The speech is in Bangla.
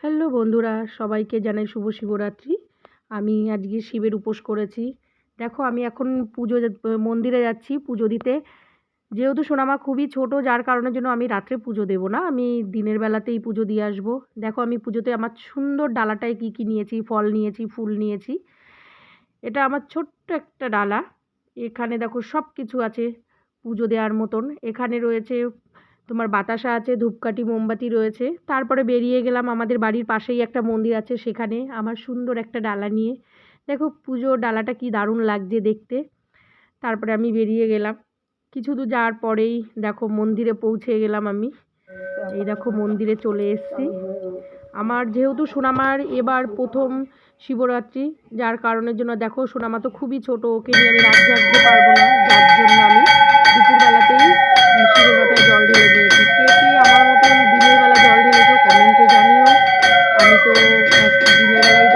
হ্যালো বন্ধুরা, সবাইকে জানাই শুভ শিবরাত্রি। আমি আজকে শিবের উপোস করেছি। দেখো আমি এখন মন্দিরে যাচ্ছি পুজো দিতে। যেহেতু সোনামা খুবই ছোট, যার কারণের জন্য আমি রাত্রে পুজো দেব না, আমি দিনের বেলাতেই পুজো দিয়ে আসবো। দেখো আমি পুজোতে আমার সুন্দর ডালাটায় কী কী নিয়েছি, ফল নিয়েছি, ফুল নিয়েছি। এটা আমার ছোট্ট একটা ডালা। এখানে দেখো সব কিছু আছে পুজো দেওয়ার মতন। এখানে রয়েছে তোমার বাতাসা আছে, ধূপকাঠি, মোমবাতি রয়েছে। তারপরে বেরিয়ে গেলাম, আমাদের বাড়ির পাশেই একটা মন্দির আছে, সেখানে আমার সুন্দর একটা ডালা নিয়ে। দেখো পুজোর ডালাটা কি দারুণ লাগছে দেখতে। তারপরে আমি বেরিয়ে গেলাম। কিছু দূর যাওয়ার পরেই দেখো মন্দিরে পৌঁছে গেলাম আমি। এই দেখো মন্দিরে চলে এসেছি। আমার যেহেতু সোনামার এবার প্রথম শিবরাত্রি, যার কারণের জন্য দেখো সোনামা তো খুবই ছোট, ওকে নিয়ে আমি রাত জাগতে পারবো না, যার জন্য আমি দুপুরবেলাতেই শিবের মাথায় জল ঢেলে দিয়েছি। কে কে আমার মতন দিনের বেলা জল ঢেলেছো কমেন্টে জানিও। আমি তো দিনের বেলায়